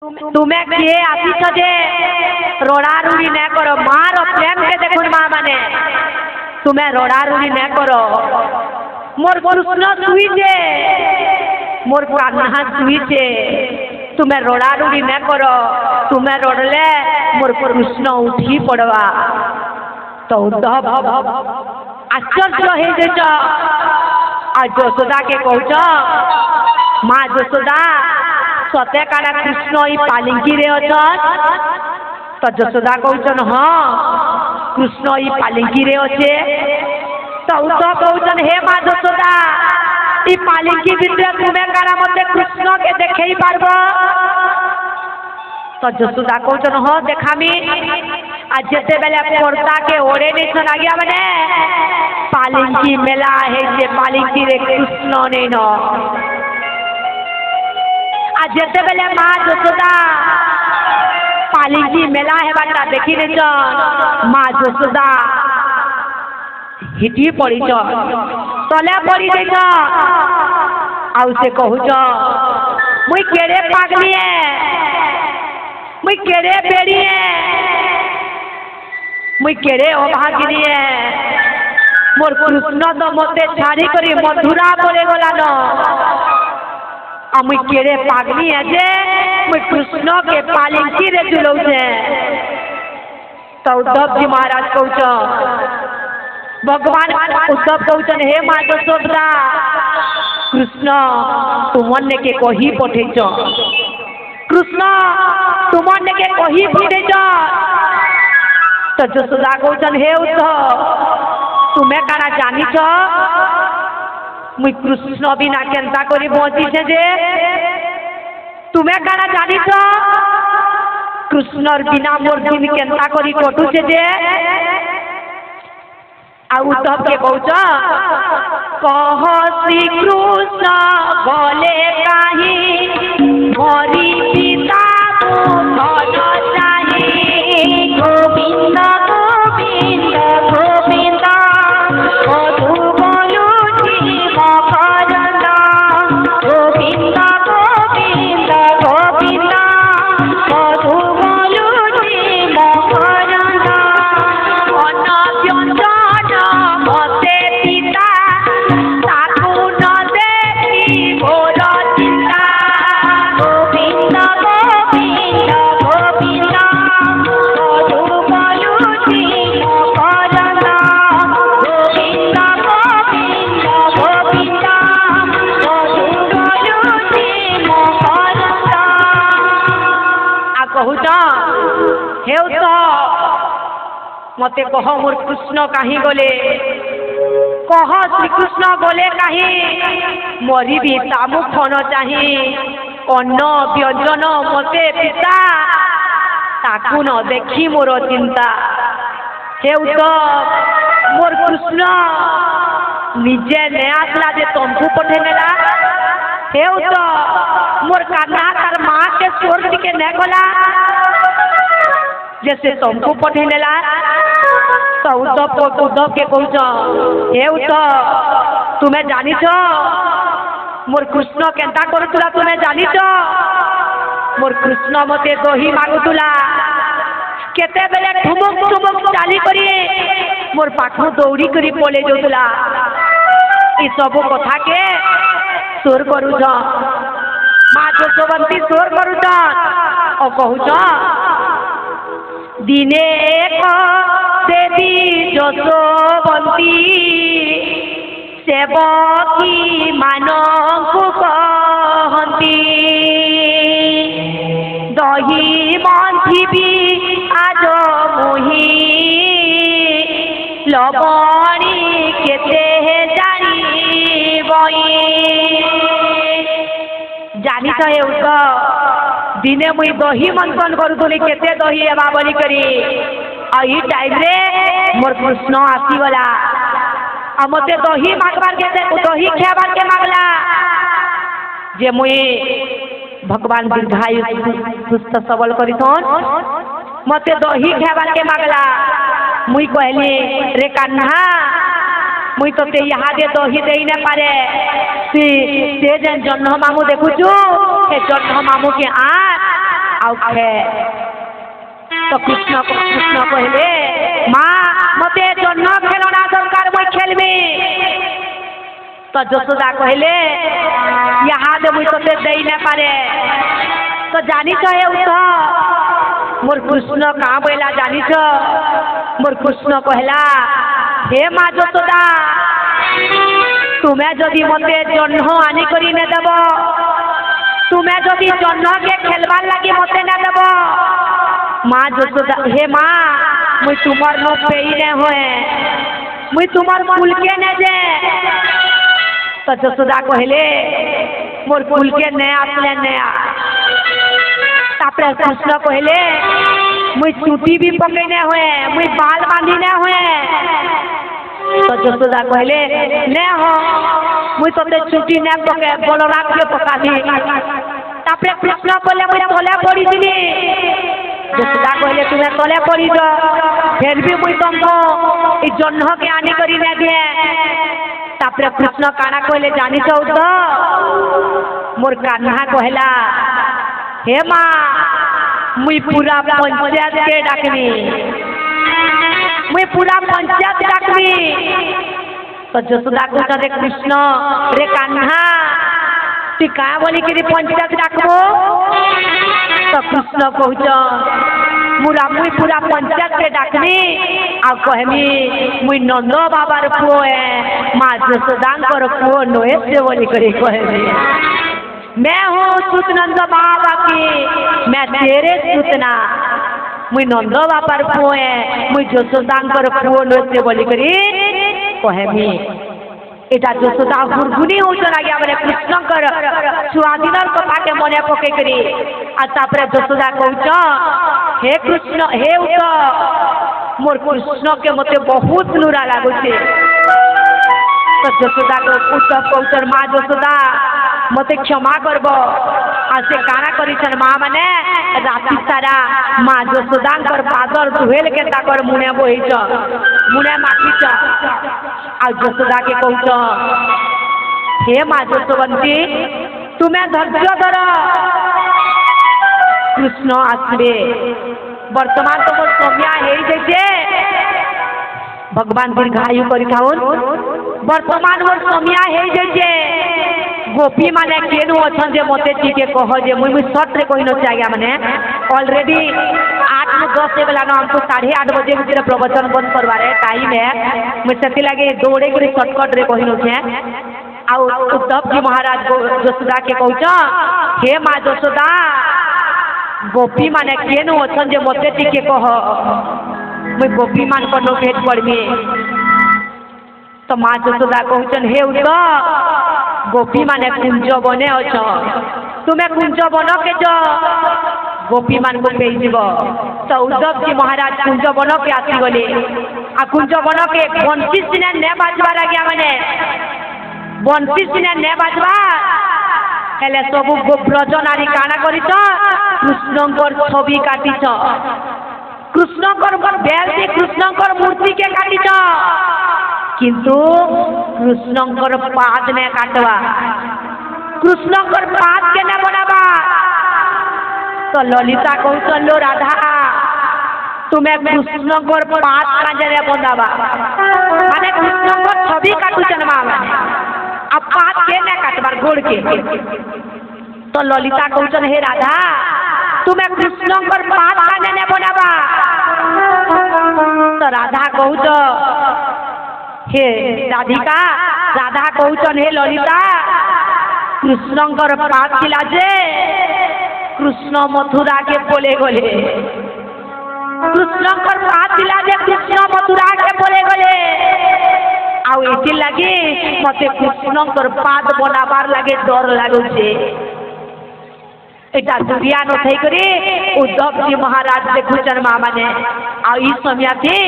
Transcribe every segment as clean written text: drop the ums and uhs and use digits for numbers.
तुम्हें किए आसीच जे रड़ारुड़ी न करो मार प्रेम के देखो माँ माने तुम्हें रड़ारुड़ी न करो मोर कृष्ण सुईचे मोर कान्हा सुईचे तुम्हें रड़ारुड़ी न करो तुम्हें रड़ले मोर कृष्ण उठी पड़वा तो उद्धव आश्चर्य हो जाइछ आ यशोदा के कहछ माँ यशोदा सत्य काना कृष्ण ई पालिंकी रे अछन तो यशोदा कहछन हाँ कृष्ण ई पालिंकी रे अच्छे तो उद्धव कहछन हे माँ यशोदा ई पालिंकी भितर तुम्हें काना मते कृष्ण के देखई पारबो तो यशोदा कहछन हाँ देखामी आज जेते बेले पर्दा के ओढ़े नहीं छन आज्ञा माने पालिंकी मेला है जे पालिंकी रे कृष्ण नहीं न आज जेते बेले माँ यशोदा पालिंकी मेला है बाटा देखी नहीं छन माँ यशोदा हिटी पड़ी तले पड़ी देछ आउ से कहूछ मुई केड़े पागली है मुई केड़े बेड़ी है मुई केड़े अभागिनी है मोर कृष्ण तो मते छाड़ी करी मधुरा बोले गला न आ मुई केड़े पागली है जे मुई कृष्ण के पालिंकी रे झुलौछे तो उद्धव जी महाराज कहछ भगवान उद्धव कहछन हे माँ यशोदा कृष्ण तुमने के कही पठेछ कृष्ण तुमने के कही पठेछ तो यशोदा कहछन हे उद्धव तुम्हें काना जानिछ मुई कृष्ण बिना केनता करी बंचिछे जे तुम्हें काना जानिछ कृष्णर बिना मोर दिन केनता करी कटुछे जे आ उद्धव के कहछ कह श्री कृष्ण बोले काहे मोरी पिता धन चाहे गोविंद गोविंद गोविंद मधु बोलुछि मकरंद गोविंद गोविंद गोविंद मधु बोलुछि मकरंद अन्न व्यंजन मते पिता ताकू न देखी घोर चिंता गोविंद गोविंद गोविंद मधु बोलुछि मकरंद गोविंद गोविंद गोविंद मधु बोलुछि मकरंद आ कहूछ हे उद्धव मते कह मोर कृष्ण कहीं गले कह श्री कृष्ण गले कहीं मोरी भी तामु फन चाही अन्न व्यंजन मते पिता ताकू न देखी मोर चिंता हे उद्धव मोर कृष्ण निजे ने आसला जे तंबू पठे नेला हे उद्धव मोर कान्हा तार माँ के स्वर्ग के ने गला जैसे तंबू पठे नेला तो उद्धव के कहछ हे उद्धव तुम्हें जानिछ मोर कृष्ण केनता करुला तुम्हें जानिछ मोर कृष्ण मते दही मागुला केते बेले ठुमुक ठुमुक चाली करी मोर पाखु दौड़ी करी पले जाउला ई सब कथा के सोर करूछ माँ यशोवंती सोर करूछ और कहूछ दिने एक देवी यशोवंती सेवकी मानकु कहती दही मंथिबी आज मोही लवणी केते जानी बई जानी तो हे उद्धव दिने मुई दही मंथन करुली केते दही हेबा बोली करी आ ई टाइम रे मोर कृष्ण आसीगला आ मते दही मागबार के दही खाबार के मागला जे मुई भगवान दीर्घायु सुस्थ सबल करिथन मते दही खाबार के मागला मुई कहली रे कान्हा मुई तो ते यहाँ दे दही देई न पारे से जन जन्म मामू देखुछु हे जन्म मामू के आ आउ खे तो कृष्ण कहले माँ मते जन्न खेलना दरकार मुई खेलबी तो यशोदा कहले यहाँ दे मुई तोते देई ना पारे तो जानी हे उठ मोर कृष्ण कहाँ बोला जानी मोर कृष्ण कहला हे माँ यशोदा तुम्हें जदि मते जन्न आनी करी ने देव तुम्हें जदि जन्न के खेलवार लगी मते ना देव माँ यशोदा हे माँ मुई तुमर नो पेई ने होए मुई तुमर फूल के ने दे तो यशोदा कहले मोर फूल के ने आसले नया तापरे कृष्ण कहले मुई चुटी भी पकड़ने हुए मुई बाल बांधीने हुए तो यशोदा कहले ने हो मुई तोते चुटी ने पके बलराम के पका दी तापरे कृष्ण कहले मुई तले पड़ी दिनी यशोदा कहले तुम्हें तले पड़ी दो फिर भी मुई तुमको ई जन्न के आनी करी ने दे तापरे कृष्ण काना कहले जानी तो मोर कान्हा कहला हे माँ मुई पूरा पंचायत के डाकनी मुई पूरा पंचायत डाकनी तो यशोदा कहते कृष्ण रे कान्हा तु क्या बोली कि पंचायत डाकबो तो कृष्ण कहच मुई पूरा पंचायत के डाकनी आ कहमी मुई नंद बाबार पुओ है माँ यशोदांकर पुओ नोए से बोली करी कहमी मैं हूँ सुत नंद बाबा की मैं तेरे सुतना मुई नंद बाबार पुओ है मुई यशोदांकर पुओ नोए से बोली करी कहमी एटा यशोदा हुरगुनी होचन आगे हमरे कृष्णकर सुआदिनर कथा के मने पके करी आ तापरे यशोदा कहउच हे कृष्ण हे उत मोर कृष्ण के मते बहुत नुरा लागुचे तो यशोदा को उद्धव कहउचन माँ यशोदा मते क्षमा करबो आ से काना करिछन माँ माने राति सारा माँ यशोदांकर पादर धुएल के ताकर मुने बहिच मुने माखिच आ यशोदा के कहउच हे माँ यशोवंती तुम्हें धैर्य धर कृष्ण आसबे वर्तमान तो मोर समय हे जैसे भगवान दीर्घायु करी थाउन वर्तमान मोर समय हे जैसे गोपी माने केनु अछन जे मते टिके कह जे मुई शर्ट रे कहिनो चाहिए माने ऑलरेडी 8:10 बेला न हमको 8:30 बजे भीतर प्रवचन बंद करवारे टाइम है मुई सेति लागे दौड़े करी शॉर्टकट रे कहिनो छे आ उद्धव जी महाराज यशोदा के कहउच हे माँ यशोदा गोपी माने केनु अछन जे मते टिके कह मुई गोपी मान को नो भेट पड़मी तो माँ यशोदा कहउचन हे उद गोपी माने कुंज बने अछ तुम्हें कुंज बन के जो गोपी मान को पे जीव तो उद्धव जी महाराज कुंज बन के आसी गले आ कुंज बन के बंसी सिने ने बाजवा लगे माने बंसी सिने ने बाजवा हेले सब ब्रज नारी काना करिछ कृष्णकर छवि काटिछ कृष्णकर बेल से कृष्णकर मूर्ति के काटिछ किंतु कृष्णकर पाद ने काटवा कृष्णकर पाद के न बनावा तो ललिता कहउचन लो राधा तुम्हें कृष्णकर पाद का जरे बनावा माने कृष्णकर छवि काटुचन मां माने अब पाद के न काटबार गोड़ के तो ललिता कहउचन हे राधा तुम्हें कृष्णकर पाद का ने बनावा तो राधा कहउच हे राधिका राधा कहउचन हे ललिता कृष्णकर पाद खिला जे कृष्ण मथुरा के बोले गले कृष्णकर पाद खिला जे कृष्ण मथुरा के बोले गले आउ एति लगे मते कृष्णकर पाद बनाबार लगे डर लागुचे एटा दुरिया न थई करे उद्धव जी महाराज देखुचन मां माने आ ई समय थी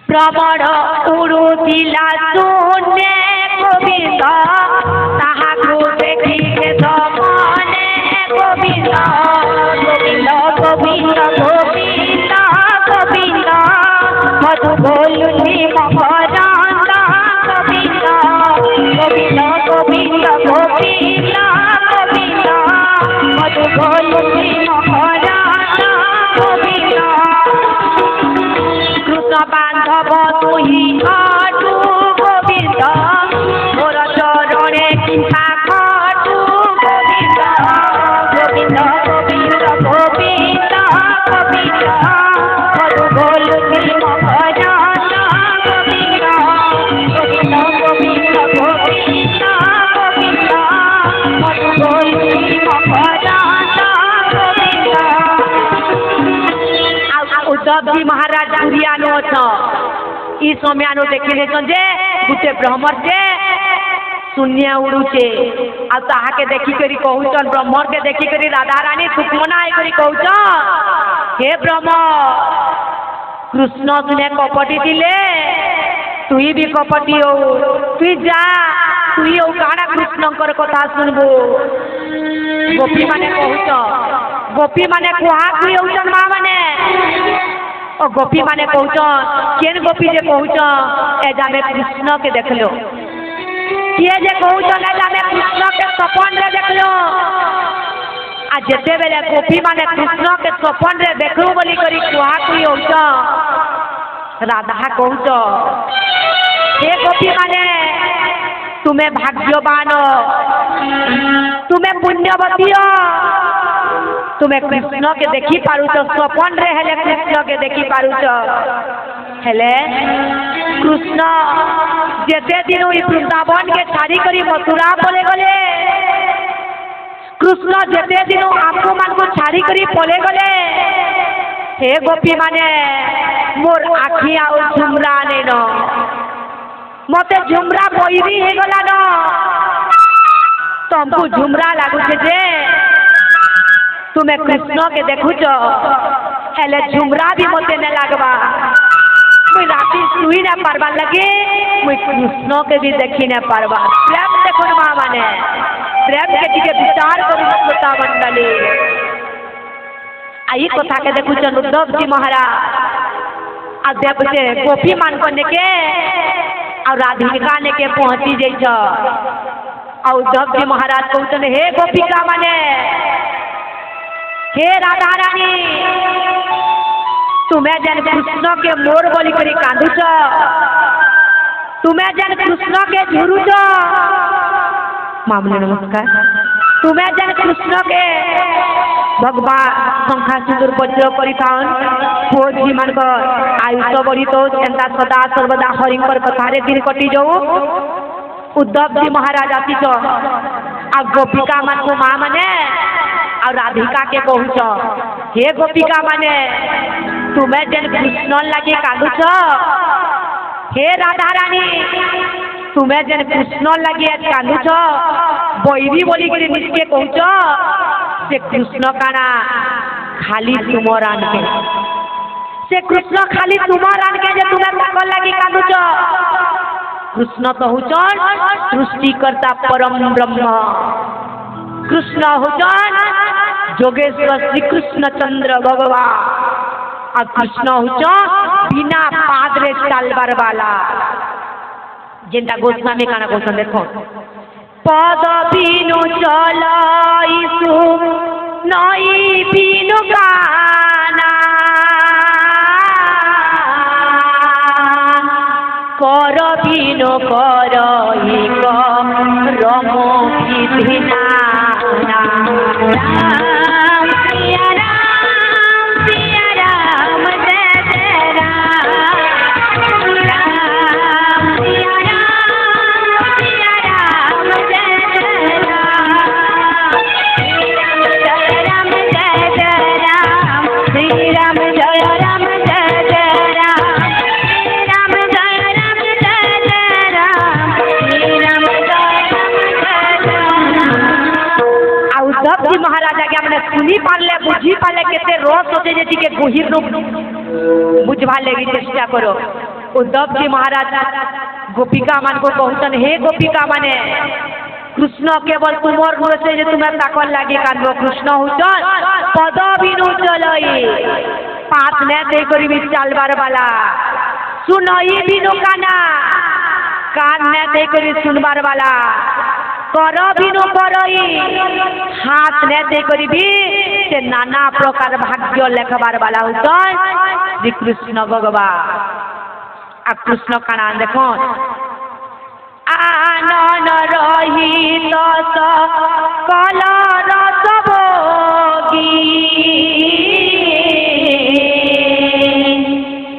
प्रबल उड़ुथिला सुने गोविंद ताहाकु देखी के समने गोविंद गोविंद गोविंद गोविंद गोविंद मधु बोलुनी मकरंद गोविंद गोविंद गोविंद गोविंद गोविंद मधु गोलुकी महाराज गोविंद कृष्ण बांधव तुही आटू गोविंद मोर चरणे किंता खाटू गोविंद गोविंद गोविंद गोविंद गोविंद मधु गोलुकी महाराज गोविंद गोविंद गोविंद गोविंद गोविंद मधु गोलुकी महाराज गोविंद। उद्धव जी महाराज दुरियानो ई समयानो देखिले जे गुटे ब्रह्मर जे शून्य उड़ुचे आ ताहा के देखी करी कहूचन ब्रह्मर के देखी करी राधा रानी सुखमना आई करी कहूचन हे ब्रह्म कृष्ण तुने कपटी दिले तुई भी कपटी हो तुई जा तुई हो काना कृष्णकर कथा सुनबो गोपी माने कहूच गोपी माने कुहा कुई होचन मां माने और गोपी माने कहूचन केन गोपी जे कहूचन एजा में कृष्ण के देखलो किए जे कहूचन एजा में कृष्ण के सपन रे देखलो आ जेते बेले गोपी माने कृष्ण के सपन रे देखलो बोली करी कुहा कुई होचन राधा कहूच हे गोपी माने तुम्हें भाग्यवान तुम्हें पुण्यवती हो तुम्हें कृष्ण के देखी पारुच स्वपन रे हेले कृष्ण के देखी पारुच हेले कृष्ण जेते दिन वृंदावन के छाड़ी करी मथुरा बोले गले कृष्ण जेते दिन आपको मान को छाड़ी करी बोले गले हे गोपी माने मोर आखी आउ झुमरा ने न मते झुमरा बोईरी हे गला न तुमको झुमरा लागुचे जे तुम्हें कृष्ण के देखुच हेले झुमरा भी मते न लागबा मुई राती सुई न पारबा लगे मुई कृष्ण के भी देखी न पारबा प्रेम देखो मां माने प्रेम के दिके विचार करू श्रोता मंडली आई कथा के देखुच उद्धव जी महाराज आ देव से गोपी मान को नेके और राधिका ने के पहुंची जैछ और उद्धव जी महाराज कहते हे गोपिका माने हे राधा रानी तुम्हें जन कृष्ण के मोर बोली करी कांदुच तुम्हें जन कृष्ण के झुरुच मामले नमस्कार तुम्हें जन कृष्ण के भगवान शंखा सिंदूर वज्र परिधान पुओ झी मान आयुष बढ़ी तो एंता सदा सर्वदा हरिंकर कथारे दिन कटी जाऊ उद्धव जी महाराज आसीच आ गोपिका मान को मां माने और राधिका के कहूच हे गोपिका माने तुम्हें जन कृष्ण लगे कांदुच हे राधा रानी तुम्हें जन कृष्ण लगे कांदुच बैरी बोली कर निजे कहूच से कृष्ण काना खाली तुमर आन के से कृष्ण खाली तुमर आन के जे तुम्हें पागल लगी कांदुच कृष्ण तो हुचन सृष्टिकर्ता परम ब्रह्म कृष्ण हुचन जोगेश्वर श्री कृष्ण चंद्र भगवान और कृष्ण हुचन बिना पादरे चलबार वाला जेंटा गोस्वामी काना गोस्वामी देखो पद बिनु चलाइसु नई बिनु गाना कर बिनु करई रम विधिना राम सिया राम जय जय राम राम सिया राम जय जय राम जय जय राम श्री राम जय राम जय जय राम श्री राम जय राम जय जय राम श्री राम जय राम जय जय राम। उद्धव जी महाराज आगे हमने सुनी पारले बुझी पारले केते रस होते जे के गहिर रूप बुझवा लेगी चेष्टा करो। उद्धव जी महाराज गोपिका मान को कहतन हे गोपिका माने कृष्ण केवल तुमर गुण से जे तुम्हें ताकल लागे कांदो कृष्ण हुचन पद बिनु चलई पात ने दे करी भी चालबार वाला सुनई बिनु काना कान ने दे करी सुनबार वाला कर बिनु करई हाथ ने दे करी से नाना प्रकार भाग्य लेखबार वाला होसन श्री कृष्ण भगवान। आ कृष्ण काना देखो आनन रही कल रस भोगी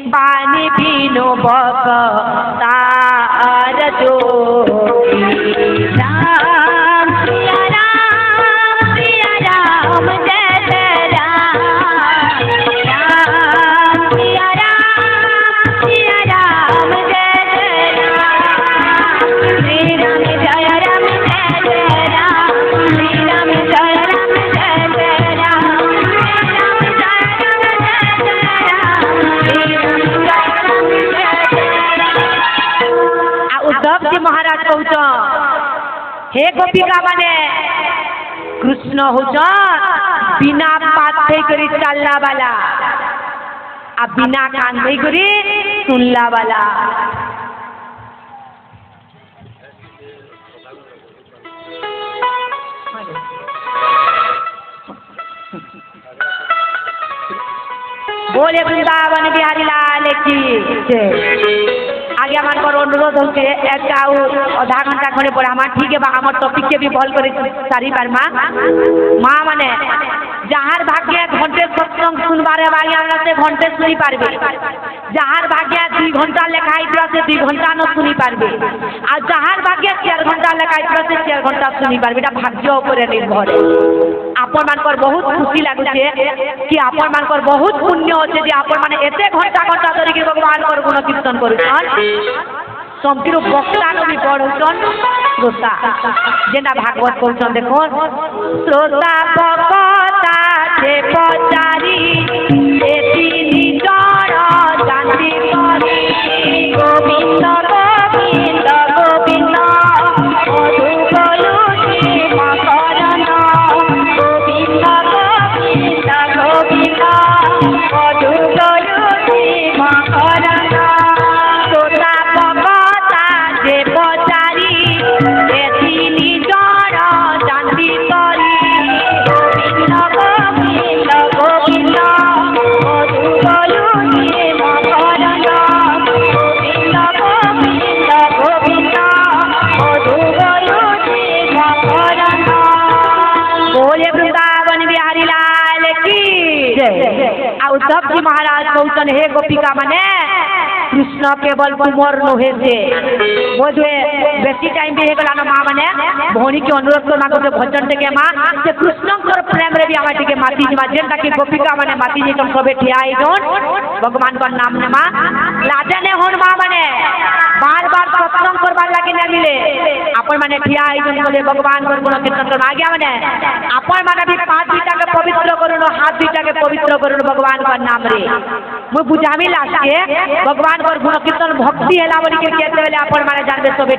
बानी बिनु बक तार जोगी राम सिया राम जय जय राम राम सिया राम जय जय राम श्री राम जय राम जय जय राम श्री राम जय राम जय जय राम श्री राम जय राम जय जय राम श्री राम जय राम जय जय राम। उद्धव जी महाराज कहूछ हे गोपिका माने कृष्ण होचन बिना पाथे करी चलना वाला आ बिना कान नहीं करी सुनला वाला। बोले वृंदावन बिहारी लाल की जय। आगे हमारे अनुरोध होते आधा घंटा खड़े पड़े हमार ठीक है हमार टॉपिक के भी भल कर सारी बार माँ माने जहार भाग्य घंटे सत्संग सुनबारे से घंटे सुनी पारबे जहार भाग्य 2 घंटा लेखाई से 2 घंटा न सुनी पारबे आ जहार भाग्य 4 घंटा लेखाई से 4 घंटा सुनी पारबे भाग्य उपर निर्भर। आपण मानकर बहुत खुशी लगुचे कि आपण मानकर बहुत पुण्य अच्छे जे आपण माने एते घंटा घंटा धरिक भगवान कर गुण कीर्तन करूछन समतिर वक्ता भी पढ़ुछन श्रोता जेना भागवत कहउछन देखो श्रोता भक्ता से पचारी एति निजर जानती करी गोविंद गोविंद गोविंद मधु गलुची मकरन गोविंद गोविंद गोविंद मधु गलुची मकरन श्रोता भक्ता जे पचारी एति निजर जानती करी गोविंद गोविंद गोविंद मधु गलुची मकरन गोविंद गोविंद गोविंद मधु गलुची मकरन। बोले वृंदावन बिहारी लाल की जय। आ उद्धव जी महाराज कहउछन हे गोपिका माने कृष्ण केवल कुंवर नहे से बोझे बेसी टाइम भी हेगला न माँ माने भौणी के अनुरोध करना को भजन टेके माँ से कृष्णकर प्रेम रे भी आमा टिके माती जी माँ जेनटा की गोपिका माने माती जी तुम सबे ठिया जोन भगवान का नाम ने माँ लाजे ने होन माँ माने बार बार सत्संग करबार लागे न मिले अपन माने ठिया जोन बोले भगवान को गुण कीर्तन कर आ गया माने अपन माने भी 5 बीटा के पवित्र करूनो हाथ बीटा के पवित्र करूनो भगवान का नाम रे मु बुझामी लागे भगवान और गुण कीर्तन भक्ति हेला बोली के कहते अपन माने जानबे सबे